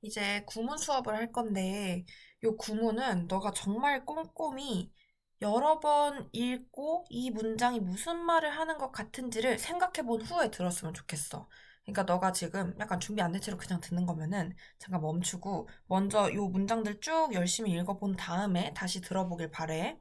이제 구문 수업을 할 건데, 요 구문은 너가 정말 꼼꼼히 여러 번 읽고 이 문장이 무슨 말을 하는 것 같은지를 생각해 본 후에 들었으면 좋겠어. 그러니까 너가 지금 약간 준비 안 된 채로 그냥 듣는 거면은 잠깐 멈추고 먼저 요 문장들 쭉 열심히 읽어본 다음에 다시 들어보길 바래.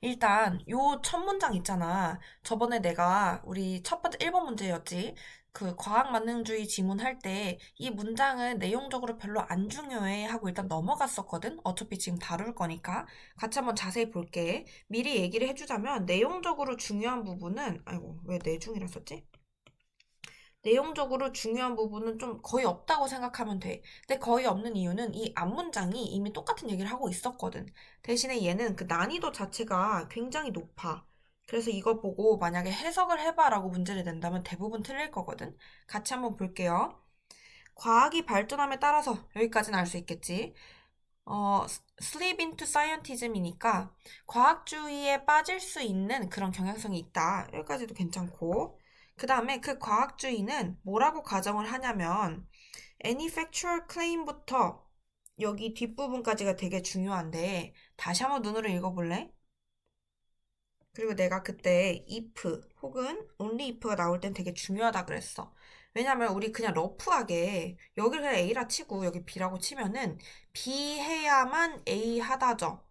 일단 요 첫 문장 있잖아. 저번에 내가 우리 첫 번째 1번 문제였지. 그 과학 만능주의 지문할 때 이 문장은 내용적으로 별로 안 중요해 하고 일단 넘어갔었거든. 어차피 지금 다룰 거니까. 같이 한번 자세히 볼게. 미리 얘기를 해주자면 내용적으로 중요한 부분은 아이고 왜 내중이라 썼지? 내용적으로 중요한 부분은 좀 거의 없다고 생각하면 돼. 근데 거의 없는 이유는 이 앞문장이 이미 똑같은 얘기를 하고 있었거든. 대신에 얘는 그 난이도 자체가 굉장히 높아. 그래서 이거 보고 만약에 해석을 해봐라고 문제를 낸다면 대부분 틀릴 거거든. 같이 한번 볼게요. 과학이 발전함에 따라서 여기까지는 알 수 있겠지. slip into scientism이니까 과학주의에 빠질 수 있는 그런 경향성이 있다. 여기까지도 괜찮고. 그 다음에 그 과학주의는 뭐라고 가정을 하냐면 any factual claim부터 여기 뒷부분까지가 되게 중요한데 다시 한번 눈으로 읽어볼래? 그리고 내가 그때 if 혹은 only if가 나올 땐 되게 중요하다 그랬어. 왜냐면 우리 그냥 러프하게 여기를 그냥 A라 치고 여기 B라고 치면은 B 해야만 A 하다죠.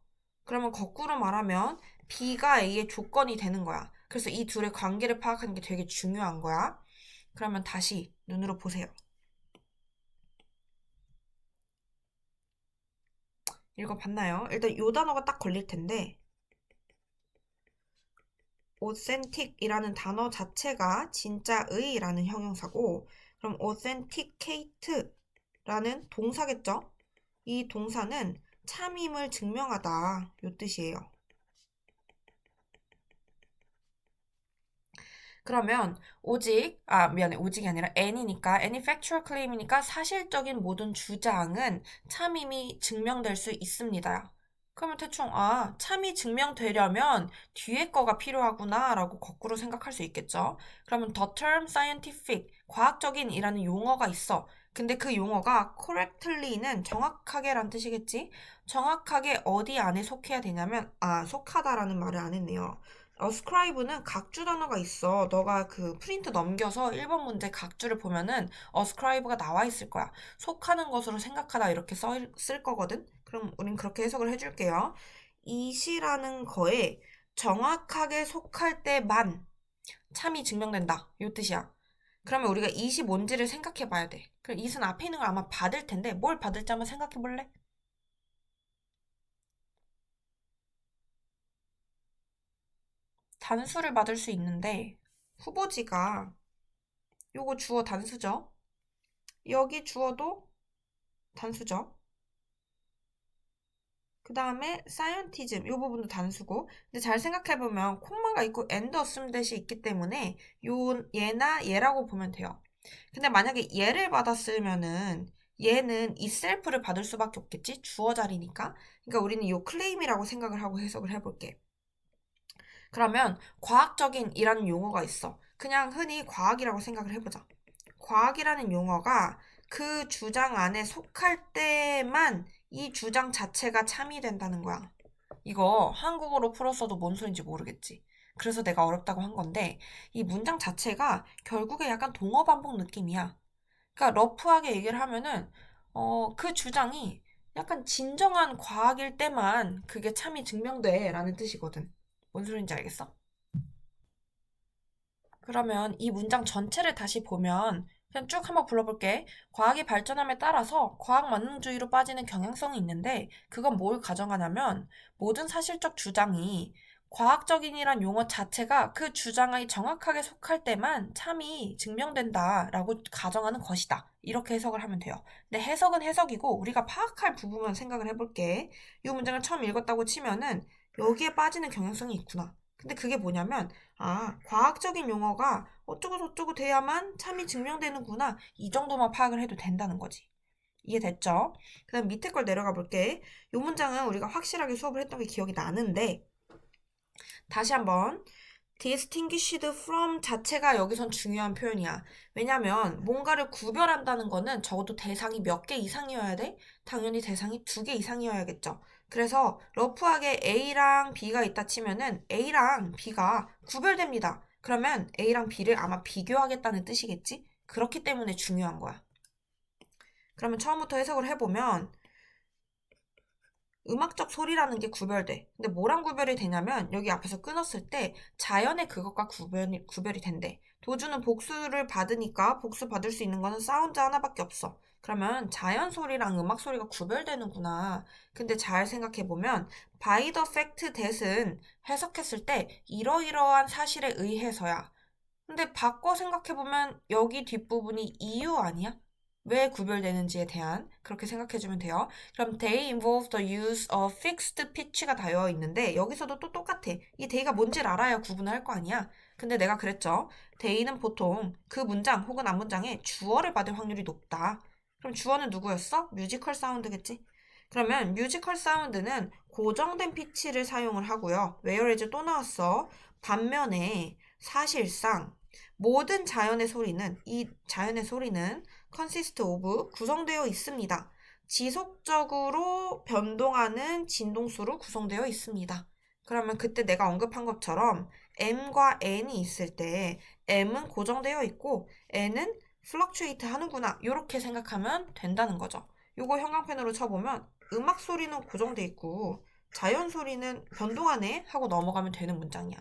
그러면 거꾸로 말하면 B가 A의 조건이 되는 거야. 그래서 이 둘의 관계를 파악하는 게 되게 중요한 거야. 그러면 다시 눈으로 보세요. 읽어봤나요? 일단 요 단어가 딱 걸릴 텐데 authentic이라는 단어 자체가 진짜의라는 형용사고 그럼 authenticate라는 동사겠죠? 이 동사는 참임을 증명하다 요 뜻이에요. 그러면 미안해 오직이 아니라 any니까 any factual claim이니까 사실적인 모든 주장은 참임이 증명될 수 있습니다. 그러면 대충 참이 증명되려면 뒤에 거가 필요하구나 라고 거꾸로 생각할 수 있겠죠. 그러면 the term scientific 과학적인이라는 용어가 있어. 근데 그 용어가 correctly는 정확하게란 뜻이겠지? 정확하게 어디 안에 속해야 되냐면 속하다라는 말을 안 했네요. ascribe는 각주 단어가 있어. 너가 그 프린트 넘겨서 1번 문제 각주를 보면은 ascribe가 나와 있을 거야. 속하는 것으로 생각하다 이렇게 쓸 거거든. 그럼 우린 그렇게 해석을 해줄게요. 이시라는 거에 정확하게 속할 때만 참이 증명된다. 이 뜻이야. 그러면 우리가 이시 뭔지를 생각해 봐야 돼. 그럼 이은 앞에 있는 걸 아마 받을 텐데 뭘 받을지 한번 생각해 볼래? 단수를 받을 수 있는데 후보지가 요거 주어 단수죠. 여기 주어도 단수죠. 그 다음에 scientism 이 부분도 단수고 근데 잘 생각해보면 콤마가 있고 and 없음 대시 있기 때문에 요 얘나 얘라고 보면 돼요. 근데 만약에 얘를 받았으면은 얘는 itself를 받을 수밖에 없겠지? 주어 자리니까. 그러니까 우리는 요 claim이라고 생각을 하고 해석을 해볼게. 그러면 과학적인이라는 용어가 있어. 그냥 흔히 과학이라고 생각을 해보자. 과학이라는 용어가 그 주장 안에 속할 때만 이 주장 자체가 참이된다는 거야. 이거 한국어로 풀었어도 뭔 소린지 모르겠지. 그래서 내가 어렵다고 한 건데 이 문장 자체가 결국에 약간 동어 반복 느낌이야. 그러니까 러프하게 얘기를 하면은 그 주장이 약간 진정한 과학일 때만 그게 참이 증명돼라는 뜻이거든. 뭔 소린지 알겠어? 그러면 이 문장 전체를 다시 보면 그냥 쭉 한번 불러볼게. 과학이 발전함에 따라서 과학 만능주의로 빠지는 경향성이 있는데 그건 뭘 가정하냐면 모든 사실적 주장이 과학적인이란 용어 자체가 그 주장이 정확하게 속할 때만 참이 증명된다라고 가정하는 것이다. 이렇게 해석을 하면 돼요. 근데 해석은 해석이고 우리가 파악할 부분만 생각을 해볼게. 이 문장을 처음 읽었다고 치면은 여기에 빠지는 경향성이 있구나. 근데 그게 뭐냐면 과학적인 용어가 어쩌고 저쩌고 돼야만 참이 증명되는구나. 이 정도만 파악을 해도 된다는 거지. 이해됐죠? 그 다음 밑에 걸 내려가 볼게. 이 문장은 우리가 확실하게 수업을 했던 게 기억이 나는데, 다시 한번. distinguished from 자체가 여기선 중요한 표현이야. 왜냐면 뭔가를 구별한다는 거는 적어도 대상이 몇 개 이상이어야 돼? 당연히 대상이 2개 이상이어야겠죠. 그래서 러프하게 A랑 B가 있다 치면은 A랑 B가 구별됩니다. 그러면 A랑 B를 아마 비교하겠다는 뜻이겠지? 그렇기 때문에 중요한 거야. 그러면 처음부터 해석을 해보면 음악적 소리라는 게 구별돼. 근데 뭐랑 구별이 되냐면 여기 앞에서 끊었을 때 자연의 그것과 구별이 된대. 도주는 복수를 받으니까 복수 받을 수 있는 거는 사운드 하나밖에 없어. 그러면 자연 소리랑 음악 소리가 구별되는구나. 근데 잘 생각해보면 by the fact that은 해석했을 때 이러이러한 사실에 의해서야. 근데 바꿔 생각해보면 여기 뒷부분이 이유 아니야? 왜 구별되는지에 대한 그렇게 생각해주면 돼요. 그럼 they involve the use of fixed pitch가 되어 있는데 여기서도 또 똑같아. 이 they가 뭔지를 알아야 구분을 할 거 아니야. 근데 내가 그랬죠. they는 보통 그 문장 혹은 앞문장에 주어를 받을 확률이 높다. 그럼 주어는 누구였어? 뮤지컬 사운드겠지? 그러면 뮤지컬 사운드는 고정된 피치를 사용을 하고요. whereas 또 나왔어. 반면에 사실상 모든 이 자연의 소리는 consist of 구성되어 있습니다. 지속적으로 변동하는 진동수로 구성되어 있습니다. 그러면 그때 내가 언급한 것처럼 M과 N이 있을 때 M은 고정되어 있고 N은 fluctuate 하는구나. 이렇게 생각하면 된다는 거죠. 요거 형광펜으로 쳐보면 음악 소리는 고정돼 있고 자연 소리는 변동하네 하고 넘어가면 되는 문장이야.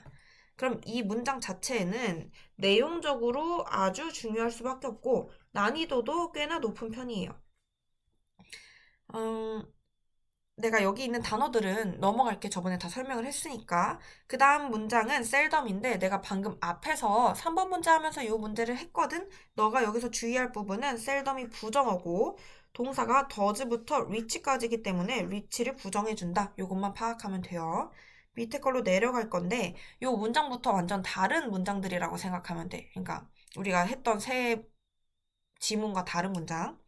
그럼 이 문장 자체에는 내용적으로 아주 중요할 수밖에 없고 난이도도 꽤나 높은 편이에요. 내가 여기 있는 단어들은 넘어갈게. 저번에 다 설명을 했으니까. 그 다음 문장은 셀덤인데 내가 방금 앞에서 3번 문제 하면서 이 문제를 했거든. 너가 여기서 주의할 부분은 셀덤이 부정어고 동사가 does부터 reach까지이기 때문에 reach를 부정해준다. 이것만 파악하면 돼요. 밑에 걸로 내려갈 건데 이 문장부터 완전 다른 문장들이라고 생각하면 돼. 그러니까 우리가 했던 새 지문과 다른 문장.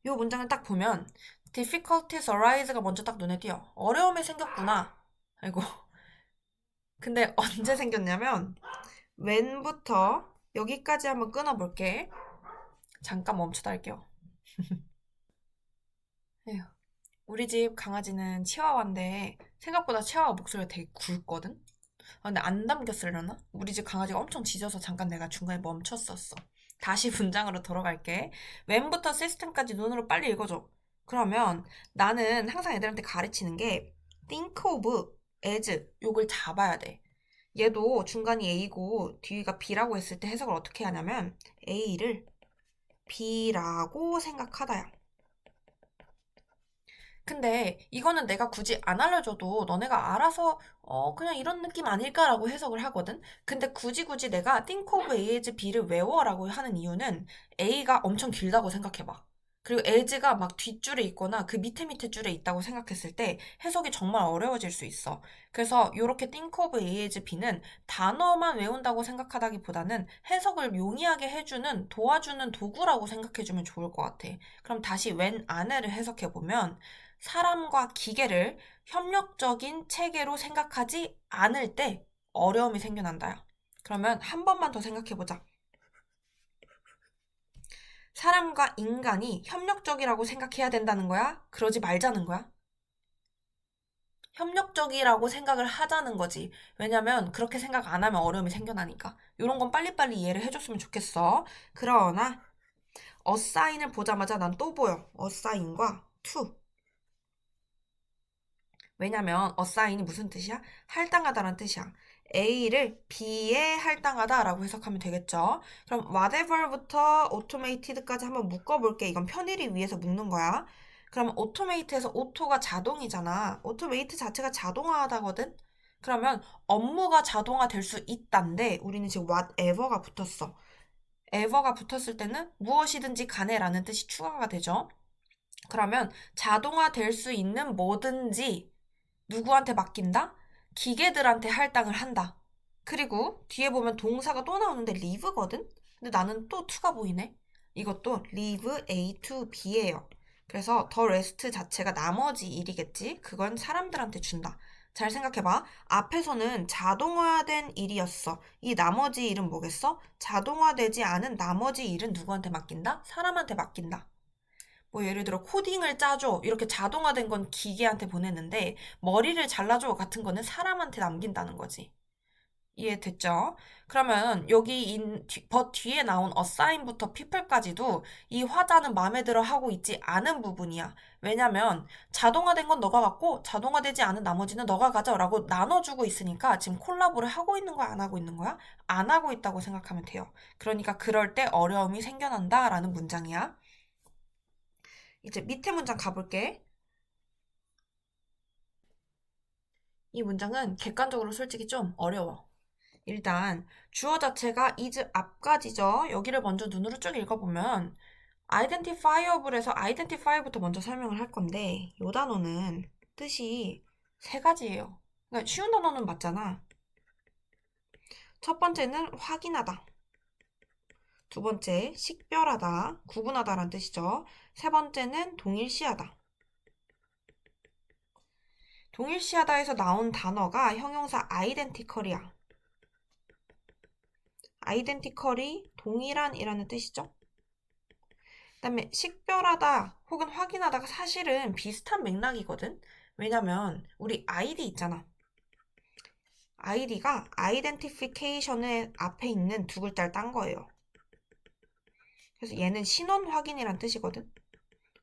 이 문장을 딱 보면 difficulties arise가 먼저 딱 눈에 띄어. 어려움이 생겼구나. 아이고. 근데 언제 생겼냐면 when부터 여기까지 한번 끊어볼게. 잠깐 멈추다 할게요. 에휴. 우리 집 강아지는 치와와인데 생각보다 치와와 목소리가 되게 굵거든? 근데 안 담겼으려나? 우리 집 강아지가 엄청 짖어서 잠깐 내가 중간에 멈췄었어. 다시 문장으로 돌아갈게. 웬부터 시스템까지 눈으로 빨리 읽어줘. 그러면 나는 항상 애들한테 가르치는 게 think of as 요걸 잡아야 돼. 얘도 중간이 A고 뒤가 B라고 했을 때 해석을 어떻게 하냐면 A를 B라고 생각하다야. 근데 이거는 내가 굳이 안 알려줘도 너네가 알아서 그냥 이런 느낌 아닐까라고 해석을 하거든. 근데 굳이 내가 think of A as B를 외워라고 하는 이유는 A가 엄청 길다고 생각해봐. 그리고 as가 막 뒷줄에 있거나 그 밑에 줄에 있다고 생각했을 때 해석이 정말 어려워질 수 있어. 그래서 이렇게 think of A as B는 단어만 외운다고 생각하다기보다는 해석을 용이하게 해주는 도와주는 도구라고 생각해주면 좋을 것 같아. 그럼 다시 when 안에를 해석해보면 사람과 기계를 협력적인 체계로 생각하지 않을 때 어려움이 생겨난다요. 그러면 한 번만 더 생각해보자. 사람과 인간이 협력적이라고 생각해야 된다는 거야? 그러지 말자는 거야? 협력적이라고 생각을 하자는 거지. 왜냐면 그렇게 생각 안 하면 어려움이 생겨나니까. 이런 건 빨리빨리 이해를 해줬으면 좋겠어. 그러나 어사인을 보자마자 난 또 보여. 어사인과 to. 왜냐면 어사인이 무슨 뜻이야? 할당하다라는 뜻이야. A를 B에 할당하다라고 해석하면 되겠죠. 그럼 whatever부터 automated까지 한번 묶어볼게. 이건 편의를 위해서 묶는 거야. 그럼 automate에서 auto가 자동이잖아. automate 자체가 자동화하다거든. 그러면 업무가 자동화될 수 있단데 우리는 지금 whatever가 붙었어. ever가 붙었을 때는 무엇이든지 간에라는 뜻이 추가가 되죠. 그러면 자동화될 수 있는 뭐든지 누구한테 맡긴다? 기계들한테 할당을 한다. 그리고 뒤에 보면 동사가 또 나오는데 leave거든? 근데 나는 또 to가 보이네. 이것도 leave A to B예요. 그래서 the rest 자체가 나머지 일이겠지? 그건 사람들한테 준다. 잘 생각해봐. 앞에서는 자동화된 일이었어. 이 나머지 일은 뭐겠어? 자동화되지 않은 나머지 일은 누구한테 맡긴다? 사람한테 맡긴다. 뭐 예를 들어 코딩을 짜줘. 이렇게 자동화된 건 기계한테 보냈는데 머리를 잘라줘 같은 거는 사람한테 남긴다는 거지. 이해됐죠? 그러면 여기 뒤에 나온 assign부터 people까지도 이 화자는 마음에 들어 하고 있지 않은 부분이야. 왜냐면 자동화된 건 너가 갖고 자동화되지 않은 나머지는 너가 가져라고 나눠주고 있으니까 지금 콜라보를 하고 있는 거야, 안 하고 있는 거야? 안 하고 있다고 생각하면 돼요. 그러니까 그럴 때 어려움이 생겨난다라는 문장이야. 이제 밑에 문장 가볼게. 이 문장은 객관적으로 솔직히 좀 어려워. 일단 주어 자체가 is 앞까지죠. 여기를 먼저 눈으로 쭉 읽어보면 identifiable에서 identify부터 먼저 설명을 할 건데 이 단어는 뜻이 세 가지예요. 그러니까 쉬운 단어는 맞잖아. 첫 번째는 확인하다. 두 번째 식별하다, 구분하다라는 뜻이죠. 세 번째는 동일시하다. 동일시하다에서 나온 단어가 형용사 identical이야. identical이 동일한이라는 뜻이죠. 그다음에 식별하다 혹은 확인하다가 사실은 비슷한 맥락이거든. 왜냐면 우리 ID 있잖아. ID가 identification의 앞에 있는 두 글자를 딴 거예요. 그래서 얘는 신원 확인이란 뜻이거든.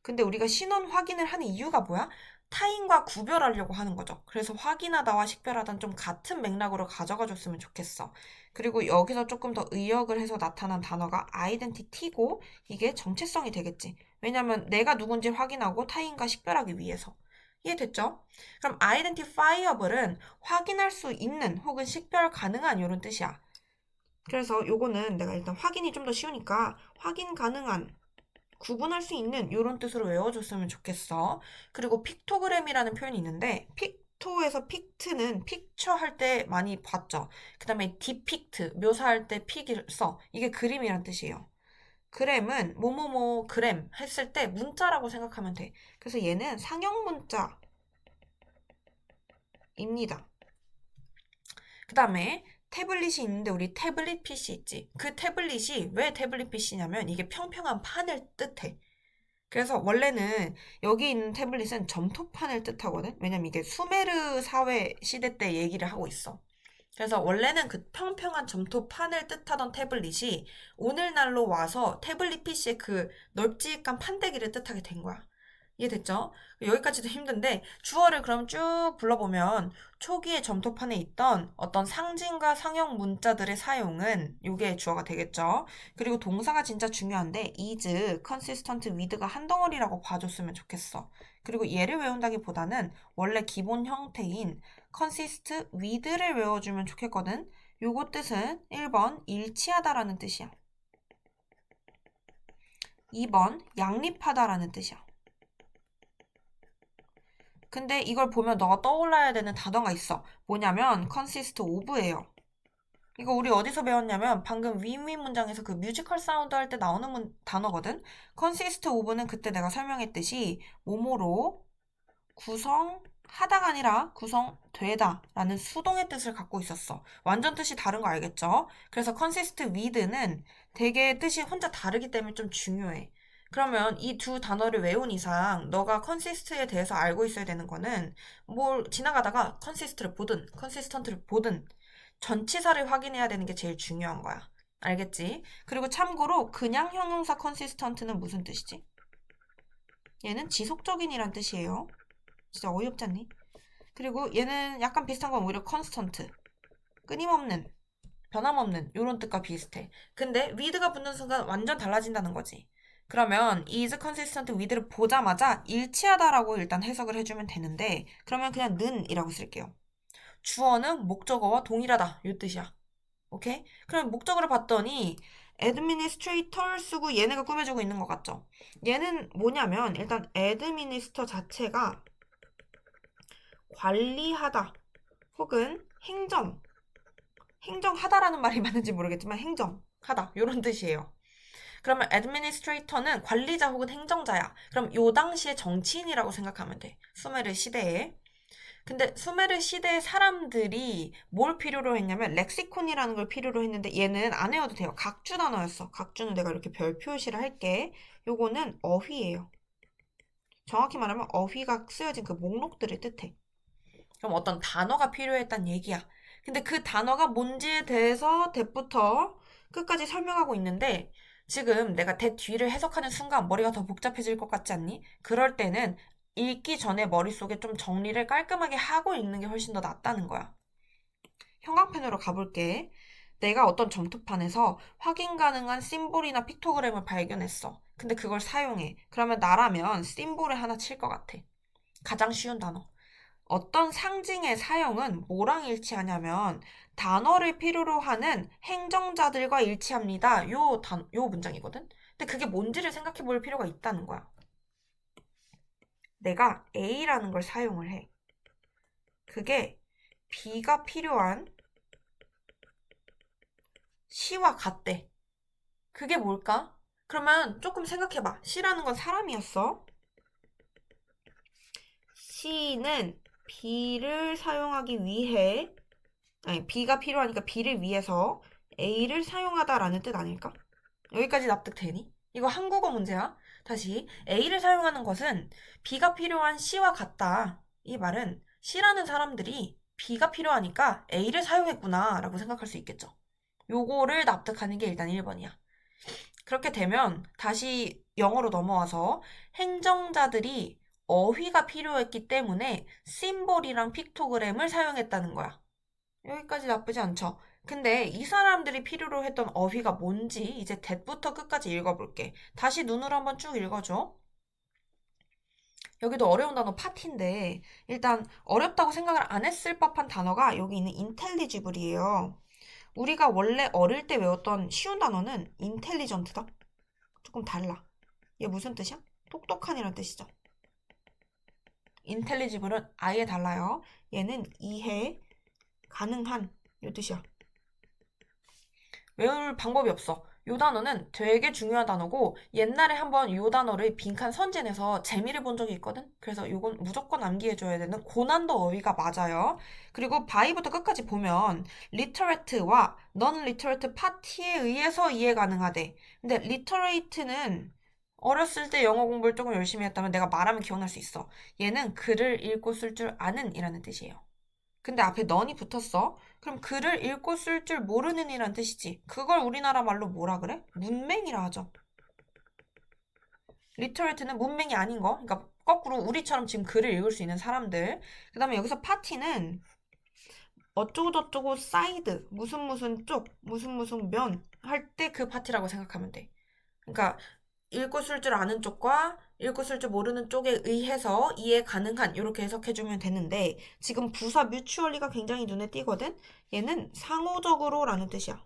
근데 우리가 신원 확인을 하는 이유가 뭐야? 타인과 구별하려고 하는 거죠. 그래서 확인하다와 식별하다는 좀 같은 맥락으로 가져가 줬으면 좋겠어. 그리고 여기서 조금 더 의역을 해서 나타난 단어가 identity고 이게 정체성이 되겠지. 왜냐면 내가 누군지 확인하고 타인과 식별하기 위해서. 이해됐죠? 그럼 identifiable은 확인할 수 있는 혹은 식별 가능한 이런 뜻이야. 그래서 요거는 내가 일단 확인이 좀 더 쉬우니까 확인 가능한 구분할 수 있는 이런 뜻으로 외워줬으면 좋겠어. 그리고 픽토그램이라는 표현이 있는데 픽토에서 픽트는 픽처 할 때 많이 봤죠. 그 다음에 디픽트 묘사할 때 픽을 써. 이게 그림이란 뜻이에요. 그램은 뭐뭐뭐 그램 했을 때 문자라고 생각하면 돼. 그래서 얘는 상형 문자입니다. 그 다음에 태블릿이 있는데 우리 태블릿 PC 있지. 그 태블릿이 왜 태블릿 PC냐면 이게 평평한 판을 뜻해. 그래서 원래는 여기 있는 태블릿은 점토판을 뜻하거든. 왜냐면 이게 수메르 사회 시대 때 얘기를 하고 있어. 그래서 원래는 그 평평한 점토판을 뜻하던 태블릿이 오늘날로 와서 태블릿 PC의 그 넓직한 판때기를 뜻하게 된 거야. 이해됐죠? 여기까지도 힘든데 주어를 그럼 쭉 불러보면 초기에 점토판에 있던 어떤 상징과 상형 문자들의 사용은 이게 주어가 되겠죠. 그리고 동사가 진짜 중요한데 is, consistent with가 한 덩어리라고 봐줬으면 좋겠어. 그리고 얘를 외운다기보다는 원래 기본 형태인 consist with를 외워주면 좋겠거든. 요거 뜻은 1번 일치하다라는 뜻이야. 2번 양립하다라는 뜻이야. 근데 이걸 보면 너가 떠올라야 되는 단어가 있어. 뭐냐면 consist of예요. 이거 우리 어디서 배웠냐면 방금 윈윈 문장에서 그 뮤지컬 사운드 할 때 나오는 단어거든. consist of는 그때 내가 설명했듯이 뭐뭐로 구성하다가 아니라 구성되다 라는 수동의 뜻을 갖고 있었어. 완전 뜻이 다른 거 알겠죠? 그래서 consist with는 되게 뜻이 혼자 다르기 때문에 좀 중요해. 그러면 이 두 단어를 외운 이상 너가 consist에 대해서 알고 있어야 되는 거는 뭘 지나가다가 consist를 보든 consistent를 보든 전치사를 확인해야 되는 게 제일 중요한 거야. 알겠지? 그리고 참고로 그냥 형용사 consistent는 무슨 뜻이지? 얘는 지속적인이란 뜻이에요. 진짜 어이없지 않니? 그리고 얘는 약간 비슷한 건 오히려 constant. 끊임없는, 변함없는 이런 뜻과 비슷해. 근데 with가 붙는 순간 완전 달라진다는 거지. 그러면 is consistent with를 보자마자 일치하다라고 일단 해석을 해주면 되는데 그러면 그냥 는이라고 쓸게요. 주어는 목적어와 동일하다 이 뜻이야. 오케이? 그럼 목적어를 봤더니 administrator 쓰고 얘네가 꾸며주고 있는 것 같죠? 얘는 뭐냐면 일단 administer 자체가 관리하다 혹은 행정하다라는 말이 맞는지 모르겠지만 행정하다 이런 뜻이에요. 그러면 administrator는 관리자 혹은 행정자야. 그럼 요 당시에 정치인이라고 생각하면 돼. 수메르 시대에. 근데 수메르 시대의 사람들이 뭘 필요로 했냐면 렉시콘이라는 걸 필요로 했는데 얘는 안 외워도 돼요. 각주 단어였어. 각주는 내가 이렇게 별 표시를 할게. 요거는 어휘예요. 정확히 말하면 어휘가 쓰여진 그 목록들을 뜻해. 그럼 어떤 단어가 필요했단 얘기야. 근데 그 단어가 뭔지에 대해서 대부터 끝까지 설명하고 있는데 지금 내가 대 뒤를 해석하는 순간 머리가 더 복잡해질 것 같지 않니? 그럴 때는 읽기 전에 머릿속에 좀 정리를 깔끔하게 하고 읽는 게 훨씬 더 낫다는 거야. 형광펜으로 가볼게. 내가 어떤 점토판에서 확인 가능한 심볼이나 픽토그램을 발견했어. 근데 그걸 사용해. 그러면 나라면 심볼을 하나 칠 것 같아. 가장 쉬운 단어. 어떤 상징의 사용은 뭐랑 일치하냐면 단어를 필요로 하는 행정자들과 일치합니다. 요 문장이거든. 근데 그게 뭔지를 생각해 볼 필요가 있다는 거야. 내가 A라는 걸 사용을 해. 그게 B가 필요한 C와 같대. 그게 뭘까? 그러면 조금 생각해봐. C라는 건 사람이었어. C는 B를 사용하기 위해 아니, B가 필요하니까 B를 위해서 A를 사용하다라는 뜻 아닐까? 여기까지 납득되니? 이거 한국어 문제야. 다시, A를 사용하는 것은 B가 필요한 C와 같다. 이 말은 C라는 사람들이 B가 필요하니까 A를 사용했구나 라고 생각할 수 있겠죠. 요거를 납득하는 게 일단 1번이야. 그렇게 되면 다시 영어로 넘어와서 행정자들이 어휘가 필요했기 때문에 심볼이랑 픽토그램을 사용했다는 거야. 여기까지 나쁘지 않죠? 근데 이 사람들이 필요로 했던 어휘가 뭔지 이제 대부터 끝까지 읽어볼게. 다시 눈으로 한번 쭉 읽어줘. 여기도 어려운 단어 파티인데 일단 어렵다고 생각을 안 했을 법한 단어가 여기 있는 intelligible이에요. 우리가 원래 어릴 때 외웠던 쉬운 단어는 intelligent다. 조금 달라. 얘 무슨 뜻이야? 똑똑한이란 뜻이죠. intelligible은 아예 달라요. 얘는 이해 가능한 이 뜻이야. 외울 방법이 없어. 요 단어는 되게 중요한 단어고 옛날에 한번 요 단어를 빈칸 선진해서 재미를 본 적이 있거든. 그래서 요건 무조건 암기해줘야 되는 고난도 어휘가 맞아요. 그리고 바이부터 끝까지 보면 literate와 non-literate 파티에 의해서 이해 가능하대. 근데 literate는 어렸을 때 영어 공부를 조금 열심히 했다면 내가 말하면 기억날 수 있어. 얘는 글을 읽고 쓸 줄 아는 이라는 뜻이에요. 근데 앞에 넌이 붙었어. 그럼 글을 읽고 쓸 줄 모르는 이란 뜻이지. 그걸 우리나라 말로 뭐라 그래? 문맹이라 하죠. 리터레이트는 문맹이 아닌 거. 그러니까 거꾸로 우리처럼 지금 글을 읽을 수 있는 사람들. 그 다음에 여기서 파티는 어쩌고저쩌고 사이드, 무슨 무슨 쪽, 무슨 무슨 면 할 때 그 파티라고 생각하면 돼. 그러니까 읽고 쓸 줄 아는 쪽과 읽고 쓸 줄 모르는 쪽에 의해서 이해 가능한 이렇게 해석해주면 되는데 지금 부사 뮤추얼리가 굉장히 눈에 띄거든? 얘는 상호적으로라는 뜻이야.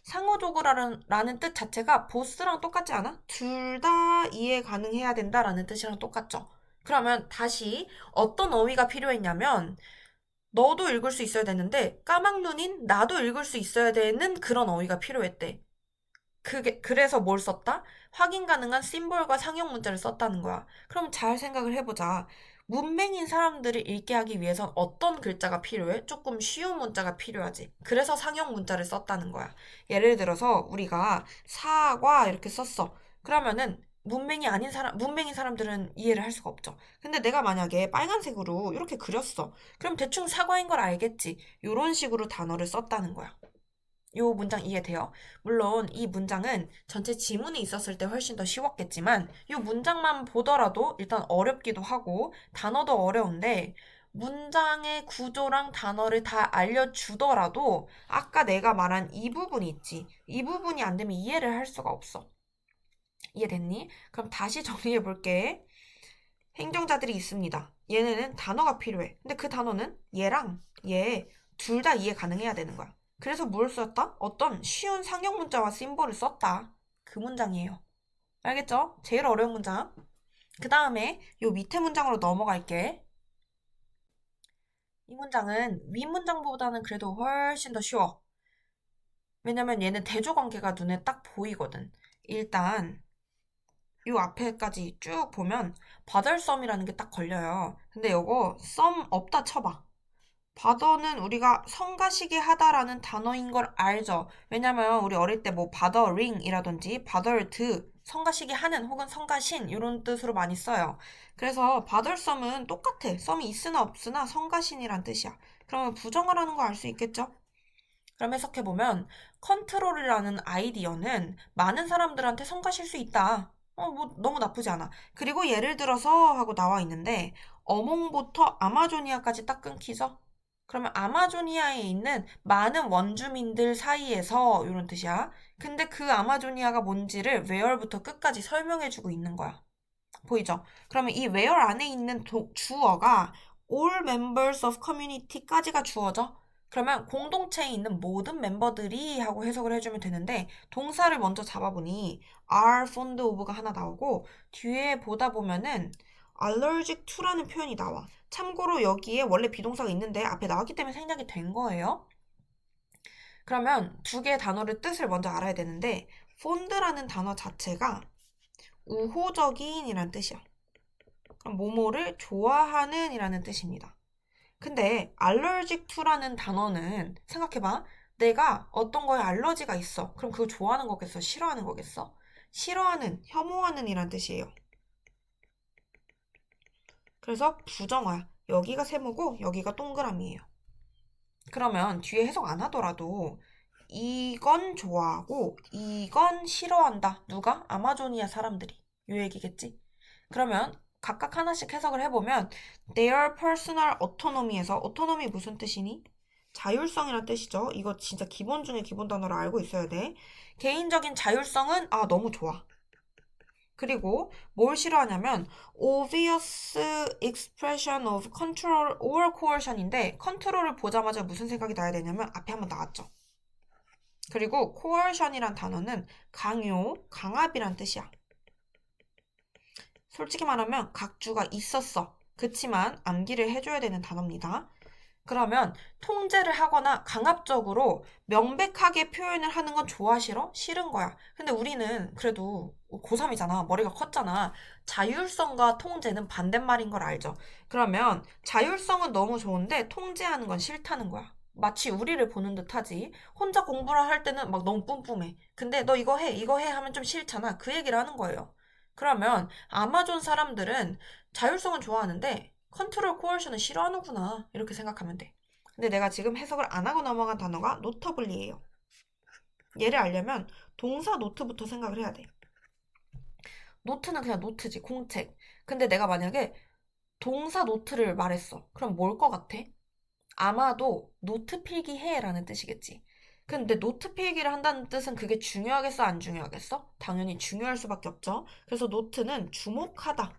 상호적으로라는 뜻 자체가 보스랑 똑같지 않아? 둘 다 이해 가능해야 된다라는 뜻이랑 똑같죠. 그러면 다시 어떤 어휘가 필요했냐면 너도 읽을 수 있어야 되는데 까막눈인 나도 읽을 수 있어야 되는 그런 어휘가 필요했대. 그래서 뭘 썼다? 확인 가능한 심볼과 상형 문자를 썼다는 거야. 그럼 잘 생각을 해보자. 문맹인 사람들을 읽게 하기 위해선 어떤 글자가 필요해? 조금 쉬운 문자가 필요하지. 그래서 상형 문자를 썼다는 거야. 예를 들어서 우리가 사과 이렇게 썼어. 그러면은 문맹인 사람들은 이해를 할 수가 없죠. 근데 내가 만약에 빨간색으로 이렇게 그렸어. 그럼 대충 사과인 걸 알겠지. 이런 식으로 단어를 썼다는 거야. 요 문장 이해돼요? 물론 이 문장은 전체 지문이 있었을 때 훨씬 더 쉬웠겠지만 요 문장만 보더라도 일단 어렵기도 하고 단어도 어려운데 문장의 구조랑 단어를 다 알려주더라도 아까 내가 말한 이 부분이 있지. 이 부분이 안 되면 이해를 할 수가 없어. 이해됐니? 그럼 다시 정리해 볼게. 행정자들이 있습니다. 얘네는 단어가 필요해. 근데 그 단어는 얘랑 얘 둘 다 이해 가능해야 되는 거야. 그래서 뭘 썼다? 어떤 쉬운 상형 문자와 심볼을 썼다. 그 문장이에요. 알겠죠? 제일 어려운 문장. 그 다음에 요 밑에 문장으로 넘어갈게. 이 문장은 윗 문장보다는 그래도 훨씬 더 쉬워. 왜냐면 얘는 대조 관계가 눈에 딱 보이거든. 일단 요 앞에까지 쭉 보면 bothersome이라는 게 딱 걸려요. 근데 요거 some 없다 쳐봐. bother는 우리가 성가시게 하다라는 단어인 걸 알죠. 왜냐면 우리 어릴 때 뭐 bothering이라든지 bothered 성가시게 하는 혹은 성가신 이런 뜻으로 많이 써요. 그래서 bothersom은 똑같아. some이 있으나 없으나 성가신이란 뜻이야. 그러면 부정을 하는 거 알 수 있겠죠? 그럼 해석해보면 컨트롤이라는 아이디어는 많은 사람들한테 성가실 수 있다. 뭐 너무 나쁘지 않아. 그리고 예를 들어서 하고 나와 있는데 어몽부터 아마조니아까지 딱 끊기죠? 그러면 아마조니아에 있는 많은 원주민들 사이에서 이런 뜻이야. 근데 그 아마조니아가 뭔지를 where부터 끝까지 설명해주고 있는 거야. 보이죠? 그러면 이 where 안에 있는 주어가 all members of community까지가 주어죠. 그러면 공동체에 있는 모든 멤버들이 하고 해석을 해주면 되는데 동사를 먼저 잡아보니 are fond of가 하나 나오고 뒤에 보다 보면은 allergic to라는 표현이 나와. 참고로 여기에 원래 비동사가 있는데 앞에 나왔기 때문에 생략이 된 거예요. 그러면 두 개의 단어를 뜻을 먼저 알아야 되는데 fond라는 단어 자체가 우호적인이란 뜻이야. 그럼 뭐뭐를 좋아하는 이라는 뜻입니다. 근데 allergic to라는 단어는 생각해봐. 내가 어떤 거에 알러지가 있어. 그럼 그거 좋아하는 거겠어? 싫어하는 거겠어? 싫어하는, 혐오하는 이란 뜻이에요. 그래서 부정어야. 여기가 세모고 여기가 동그라미예요. 그러면 뒤에 해석 안 하더라도 이건 좋아하고 이건 싫어한다. 누가? 아마조니아 사람들이. 요 얘기겠지? 그러면 각각 하나씩 해석을 해보면 their personal autonomy에서 autonomy 무슨 뜻이니? 자율성이란 뜻이죠. 이거 진짜 기본 중에 기본 단어로 알고 있어야 돼. 개인적인 자율성은 너무 좋아. 그리고 뭘 싫어하냐면 obvious expression of control or coercion인데 컨트롤을 보자마자 무슨 생각이 나야 되냐면 앞에 한번 나왔죠. 그리고 coercion이란 단어는 강요, 강압이란 뜻이야. 솔직히 말하면 각주가 있었어. 그치만 암기를 해줘야 되는 단어입니다. 그러면 통제를 하거나 강압적으로 명백하게 표현을 하는 건 좋아 싫어? 싫은 거야. 근데 우리는 그래도 고3이잖아. 머리가 컸잖아. 자율성과 통제는 반대말인 걸 알죠. 그러면 자율성은 너무 좋은데 통제하는 건 싫다는 거야. 마치 우리를 보는 듯 하지. 혼자 공부를 할 때는 막 너무 뿜뿜해. 근데 너 이거 해 하면 좀 싫잖아. 그 얘기를 하는 거예요. 그러면 아마존 사람들은 자율성은 좋아하는데 컨트롤 코어션은 싫어하는구나. 이렇게 생각하면 돼. 근데 내가 지금 해석을 안 하고 넘어간 단어가 노터블리예요. 얘를 알려면 동사 노트부터 생각을 해야 돼. 노트는 그냥 노트지, 공책. 근데 내가 만약에 동사 노트를 말했어. 그럼 뭘 것 같아? 아마도 노트 필기해라는 뜻이겠지. 근데 노트 필기를 한다는 뜻은 그게 중요하겠어, 안 중요하겠어? 당연히 중요할 수밖에 없죠. 그래서 노트는 주목하다.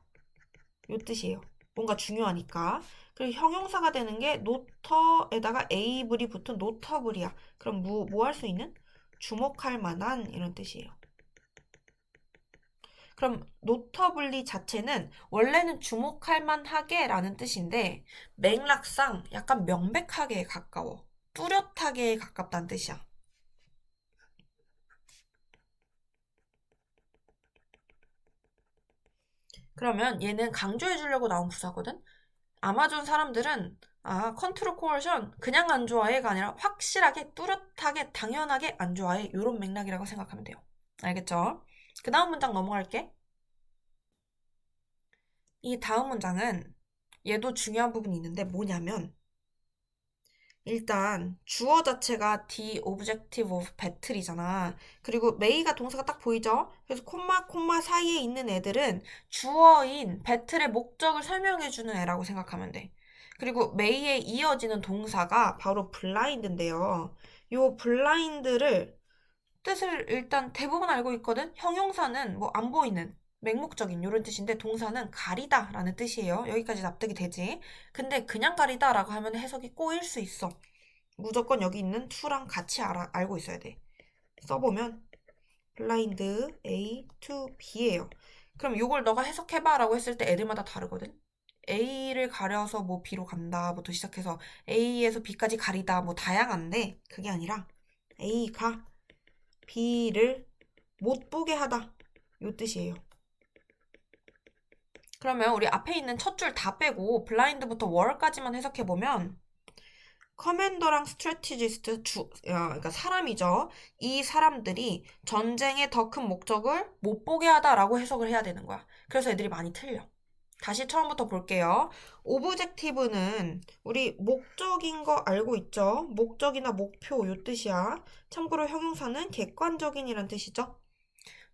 요 뜻이에요. 뭔가 중요하니까. 그리고 형용사가 되는 게 노터에다가 에이블이 붙은 노터블이야. 그럼 뭐 할 수 있는? 주목할 만한 이런 뜻이에요. 그럼 노터블리 자체는 원래는 주목할 만하게 라는 뜻인데 맥락상 약간 명백하게 가까워. 뚜렷하게 가깝다는 뜻이야. 그러면 얘는 강조해 주려고 나온 부사거든? 아마존 사람들은 컨트롤 코어션 그냥 안 좋아해가 아니라 확실하게 뚜렷하게 당연하게 안 좋아해 이런 맥락이라고 생각하면 돼요. 알겠죠? 그 다음 문장 넘어갈게. 이 다음 문장은 얘도 중요한 부분이 있는데 뭐냐면 일단 주어 자체가 the objective of battle이잖아. 그리고 may가 동사가 딱 보이죠? 그래서 콤마 사이에 있는 애들은 주어인 배틀의 목적을 설명해주는 애라고 생각하면 돼. 그리고 may에 이어지는 동사가 바로 blind인데요. 요 blind를 뜻을 일단 대부분 알고 있거든? 형용사는 뭐 안 보이는, 맹목적인 이런 뜻인데 동사는 가리다 라는 뜻이에요. 여기까지 납득이 되지? 근데 그냥 가리다 라고 하면 해석이 꼬일 수 있어. 무조건 여기 있는 to랑 같이 알고 있어야 돼. 써보면 blind A to B예요. 그럼 이걸 너가 해석해봐 라고 했을 때 애들마다 다르거든? A를 가려서 뭐 B로 간다 부터 시작해서 A에서 B까지 가리다 뭐 다양한데 그게 아니라 A가 B를 못 보게 하다 요 뜻이에요. 그러면 우리 앞에 있는 첫 줄 다 빼고 블라인드부터 월까지만 해석해보면 커맨더랑 스트래티지스트 그러니까 사람이죠. 이 사람들이 전쟁의 더 큰 목적을 못 보게 하다라고 해석을 해야 되는 거야. 그래서 애들이 많이 틀려. 다시 처음부터 볼게요. 오브젝티브는 우리 목적인 거 알고 있죠? 목적이나 목표 요 뜻이야. 참고로 형용사는 객관적인이란 뜻이죠.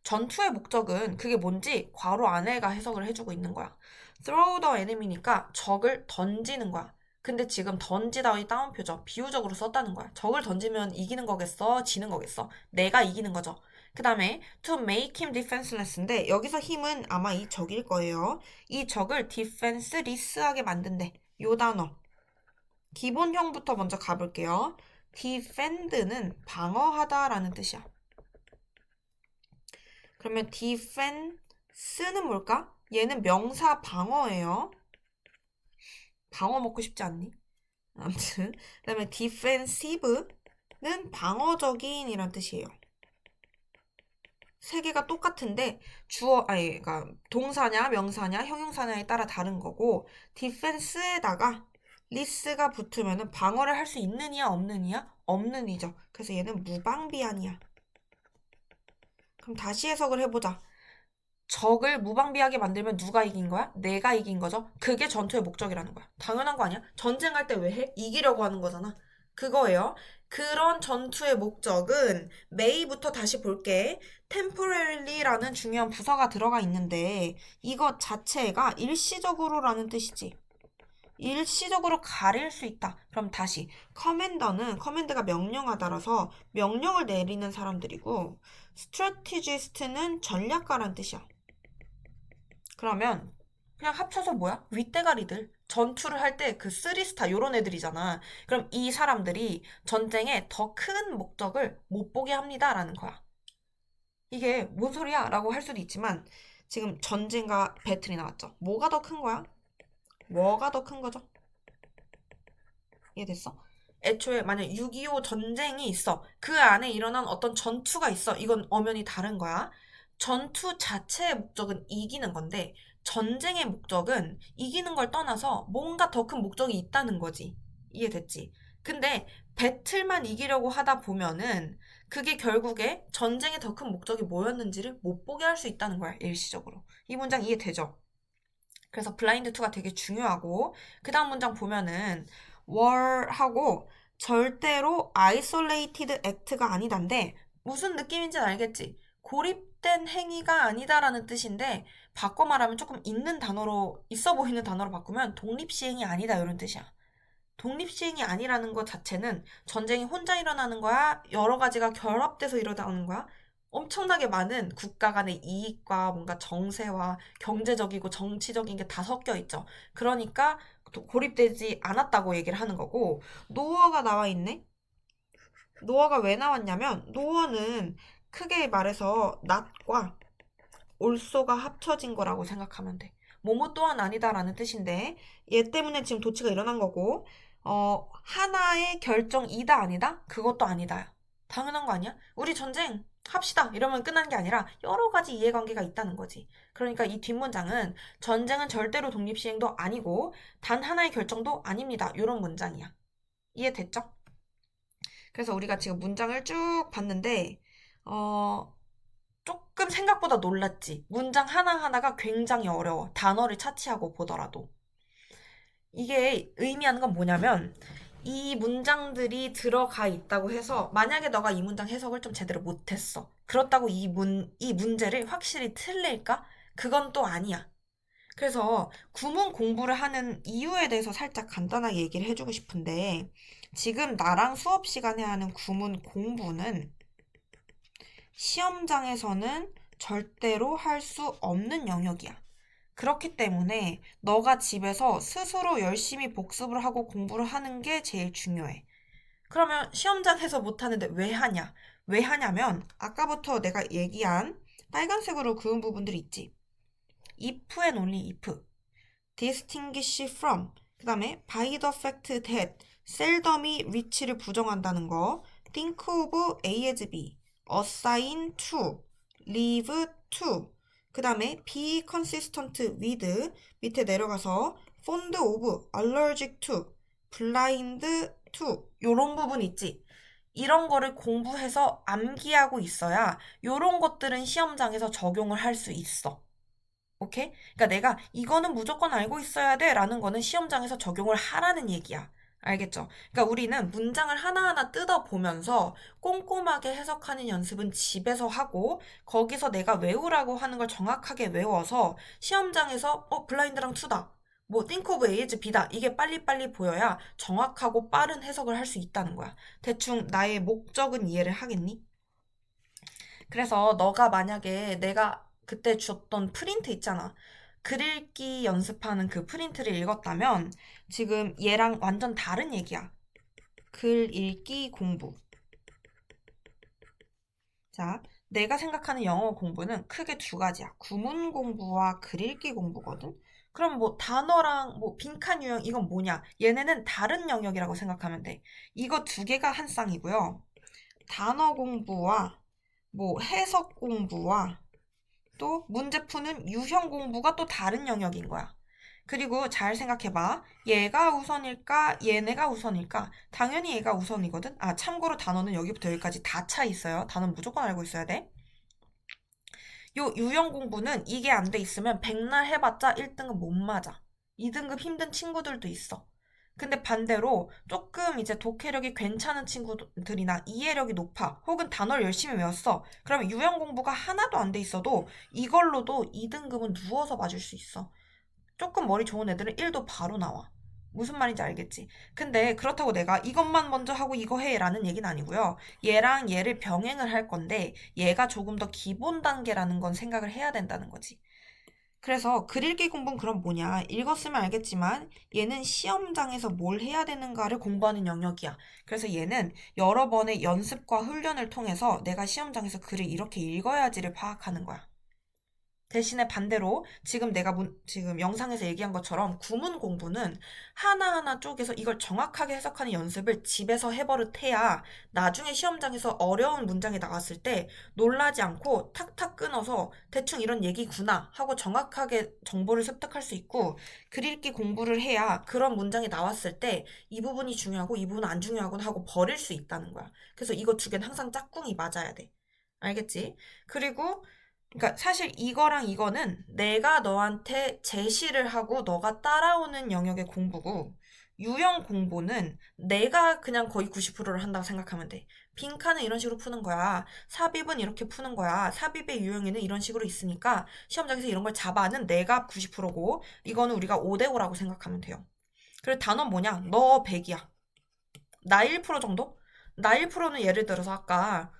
전투의 목적은 그게 뭔지 괄호 안에가 해석을 해주고 있는 거야. throw the enemy니까 적을 던지는 거야. 근데 지금 던지다의 따옴표죠. 비유적으로 썼다는 거야. 적을 던지면 이기는 거겠어? 지는 거겠어? 내가 이기는 거죠. 그 다음에 to make him defenseless인데 여기서 힘은 아마 이 적일 거예요. 이 적을 defenseless하게 만든대. 요 단어. 기본형부터 먼저 가볼게요. defend는 방어하다라는 뜻이야. 그러면 defense는 뭘까? 얘는 명사 방어예요. 방어 먹고 싶지 않니? 아무튼 그 다음에 defensive는 방어적인이란 뜻이에요. 세 개가 똑같은데 그러니까 동사냐 명사냐 형용사냐에 따라 다른 거고 defense에다가 리스가 붙으면은 방어를 할 수 있느냐 없느냐? 없는이죠. 그래서 얘는 무방비하니야. 그럼 다시 해석을 해보자. 적을 무방비하게 만들면 누가 이긴 거야? 내가 이긴 거죠. 그게 전투의 목적이라는 거야. 당연한 거 아니야? 전쟁할 때 왜 해? 이기려고 하는 거잖아. 그거예요. 그런 전투의 목적은 may부터 다시 볼게. temporarily라는 중요한 부사가 들어가 있는데 이것 자체가 일시적으로라는 뜻이지. 일시적으로 가릴 수 있다. 그럼 다시 커맨더는 커맨드가 명령하다라서 명령을 내리는 사람들이고 스트래티지스트는 전략가란 뜻이야. 그러면 그냥 합쳐서 뭐야? 윗대가리들. 전투를 할 때 그 쓰리스타 요런 애들이잖아. 그럼 이 사람들이 전쟁의 더 큰 목적을 못 보게 합니다라는 거야. 이게 뭔 소리야? 라고 할 수도 있지만 지금 전쟁과 배틀이 나왔죠. 뭐가 더 큰 거야? 뭐가 더 큰 거죠? 이해됐어? 애초에 만약 6.25 전쟁이 있어. 그 안에 일어난 어떤 전투가 있어. 이건 엄연히 다른 거야. 전투 자체의 목적은 이기는 건데 전쟁의 목적은 이기는 걸 떠나서 뭔가 더 큰 목적이 있다는 거지. 이해됐지? 근데 배틀만 이기려고 하다 보면은 그게 결국에 전쟁의 더 큰 목적이 뭐였는지를 못 보게 할 수 있다는 거야. 일시적으로. 이 문장 이해되죠? 그래서 블라인드 2가 되게 중요하고 그 다음 문장 보면은 war하고 절대로 isolated act가 아니단데 무슨 느낌인지는 알겠지? 고립된 행위가 아니다라는 뜻인데 바꿔 말하면 조금 있어 보이는 단어로 바꾸면 독립시행이 아니다 이런 뜻이야. 독립시행이 아니라는 것 자체는 전쟁이 혼자 일어나는 거야? 여러 가지가 결합돼서 일어나는 거야? 엄청나게 많은 국가 간의 이익과 뭔가 정세와 경제적이고 정치적인 게 다 섞여 있죠. 그러니까 고립되지 않았다고 얘기를 하는 거고, 노어가 나와 있네? 노어가 왜 나왔냐면, 노어는 크게 말해서 not과 also가 합쳐진 거라고 생각하면 돼. 뭐뭐 또한 아니다라는 뜻인데, 얘 때문에 지금 도치가 일어난 거고, 하나의 결정이다 아니다? 그것도 아니다. 당연한 거 아니야? 우리 전쟁 합시다 이러면 끝난 게 아니라 여러 가지 이해관계가 있다는 거지. 그러니까 이 뒷문장은 전쟁은 절대로 독립시행도 아니고 단 하나의 결정도 아닙니다. 이런 문장이야. 이해됐죠? 그래서 우리가 지금 문장을 쭉 봤는데 조금 생각보다 놀랐지. 문장 하나하나가 굉장히 어려워. 단어를 차치하고 보더라도. 이게 의미하는 건 뭐냐면 이 문장들이 들어가 있다고 해서 만약에 너가 이 문장 해석을 좀 제대로 못했어. 그렇다고 이 문제를 확실히 틀릴까? 그건 또 아니야. 그래서 구문 공부를 하는 이유에 대해서 살짝 간단하게 얘기를 해주고 싶은데 지금 나랑 수업 시간에 하는 구문 공부는 시험장에서는 절대로 할 수 없는 영역이야. 그렇기 때문에 너가 집에서 스스로 열심히 복습을 하고 공부를 하는 게 제일 중요해. 그러면 시험장에서 못하는데 왜 하냐? 왜 하냐면 아까부터 내가 얘기한 빨간색으로 그은 부분들이 있지. if and only if, distinguish from, 그 다음에 by the fact that, seldom이 which를 부정한다는 거, think of A as B, assign to, leave to, 그 다음에 be consistent with 밑에 내려가서 fond of, allergic to, blind to 요런 부분 있지. 이런 거를 공부해서 암기하고 있어야 요런 것들은 시험장에서 적용을 할 수 있어. 오케이? 그러니까 내가 이거는 무조건 알고 있어야 돼 라는 거는 시험장에서 적용을 하라는 얘기야. 알겠죠? 그러니까 우리는 문장을 하나하나 뜯어보면서 꼼꼼하게 해석하는 연습은 집에서 하고 거기서 내가 외우라고 하는 걸 정확하게 외워서 시험장에서 블라인드랑 투다. 뭐 think of A is B다. 이게 빨리빨리 보여야 정확하고 빠른 해석을 할 수 있다는 거야. 대충 나의 목적은 이해를 하겠니? 그래서 너가 만약에 내가 그때 줬던 프린트 있잖아. 글 읽기 연습하는 그 프린트를 읽었다면 지금 얘랑 완전 다른 얘기야. 글 읽기 공부. 자, 내가 생각하는 영어 공부는 크게 두 가지야. 구문 공부와 글 읽기 공부거든. 그럼 뭐 단어랑 뭐 빈칸 유형 이건 뭐냐? 얘네는 다른 영역이라고 생각하면 돼. 이거 두 개가 한 쌍이고요. 단어 공부와 뭐 해석 공부와 또 문제 푸는 유형 공부가 또 다른 영역인 거야. 그리고 잘 생각해봐. 얘가 우선일까? 얘네가 우선일까? 당연히 얘가 우선이거든? 아, 참고로 단어는 여기부터 여기까지 다 차 있어요. 단어는 무조건 알고 있어야 돼. 요 유형 공부는 이게 안 돼 있으면 백날 해봤자 1등급 못 맞아. 2등급 힘든 친구들도 있어. 근데 반대로 조금 이제 독해력이 괜찮은 친구들이나 이해력이 높아. 혹은 단어를 열심히 외웠어. 그러면 유형 공부가 하나도 안 돼 있어도 이걸로도 2등급은 누워서 맞을 수 있어. 조금 머리 좋은 애들은 1도 바로 나와. 무슨 말인지 알겠지? 근데 그렇다고 내가 이것만 먼저 하고 이거 해 라는 얘기는 아니고요. 얘랑 얘를 병행을 할 건데 얘가 조금 더 기본 단계라는 건 생각을 해야 된다는 거지. 그래서 글 읽기 공부는 그럼 뭐냐? 읽었으면 알겠지만 얘는 시험장에서 뭘 해야 되는가를 공부하는 영역이야. 그래서 얘는 여러 번의 연습과 훈련을 통해서 내가 시험장에서 글을 이렇게 읽어야지를 파악하는 거야. 대신에 반대로 지금 내가 지금 영상에서 얘기한 것처럼 구문 공부는 하나하나 쪼개서 이걸 정확하게 해석하는 연습을 집에서 해버릇해야 나중에 시험장에서 어려운 문장이 나왔을 때 놀라지 않고 탁탁 끊어서 대충 이런 얘기구나 하고 정확하게 정보를 습득할 수 있고 글 읽기 공부를 해야 그런 문장이 나왔을 때 이 부분이 중요하고 이 부분은 안 중요하구나 하고 버릴 수 있다는 거야. 그래서 이거 두 개는 항상 짝꿍이 맞아야 돼. 알겠지? 그리고 그러니까 사실 이거랑 이거는 내가 너한테 제시를 하고 너가 따라오는 영역의 공부고 유형 공부는 내가 그냥 거의 90%를 한다고 생각하면 돼. 빈칸은 이런 식으로 푸는 거야. 삽입은 이렇게 푸는 거야. 삽입의 유형에는 이런 식으로 있으니까 시험장에서 이런 걸 잡아는 내가 90%고 이거는 우리가 5대5라고 생각하면 돼요. 그리고 단원 뭐냐? 너 100이야. 나 1% 정도? 나 1%는 예를 들어서 아까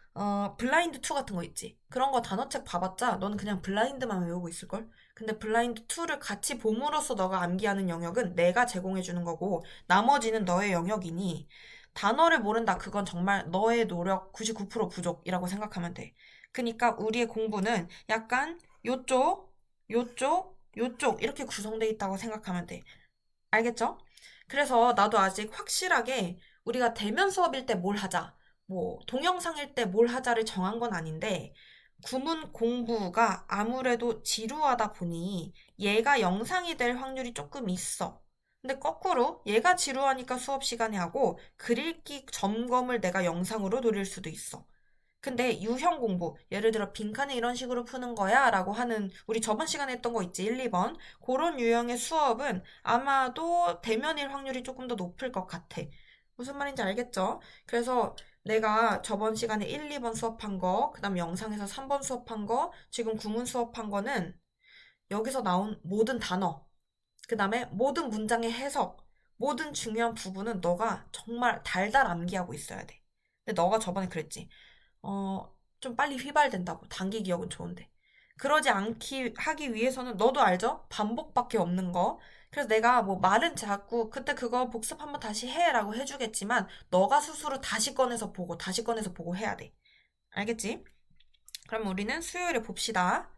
블라인드 2 같은 거 있지. 그런 거 단어책 봐봤자 너는 그냥 블라인드만 외우고 있을걸? 근데 블라인드 2를 같이 봄으로써 너가 암기하는 영역은 내가 제공해주는 거고 나머지는 너의 영역이니 단어를 모른다. 그건 정말 너의 노력 99% 부족이라고 생각하면 돼. 그러니까 우리의 공부는 약간 요쪽, 요쪽, 요쪽 이렇게 구성돼 있다고 생각하면 돼. 알겠죠? 그래서 나도 아직 확실하게 우리가 대면 수업일 때 뭘 하자, 뭐 동영상일 때 뭘 하자를 정한 건 아닌데 구문 공부가 아무래도 지루하다 보니 얘가 영상이 될 확률이 조금 있어. 근데 거꾸로 얘가 지루하니까 수업 시간에 하고 글 읽기 점검을 내가 영상으로 노릴 수도 있어. 근데 유형 공부, 예를 들어 빈칸을 이런 식으로 푸는 거야 라고 하는 우리 저번 시간에 했던 거 있지, 1, 2번. 그런 유형의 수업은 아마도 대면일 확률이 조금 더 높을 것 같아. 무슨 말인지 알겠죠? 그래서 내가 저번 시간에 1, 2번 수업한 거, 그 다음 영상에서 3번 수업한 거, 지금 구문 수업한 거는 여기서 나온 모든 단어, 그 다음에 모든 문장의 해석, 모든 중요한 부분은 너가 정말 달달 암기하고 있어야 돼. 근데 너가 저번에 그랬지. 좀 빨리 휘발된다고. 단기 기억은 좋은데. 그러지 않기, 하기 위해서는 너도 알죠? 반복밖에 없는 거. 그래서 내가 뭐 말은 자꾸 그때 그거 복습 한번 다시 해라고 해주겠지만 너가 스스로 다시 꺼내서 보고 다시 꺼내서 보고 해야 돼. 알겠지? 그럼 우리는 수요일에 봅시다.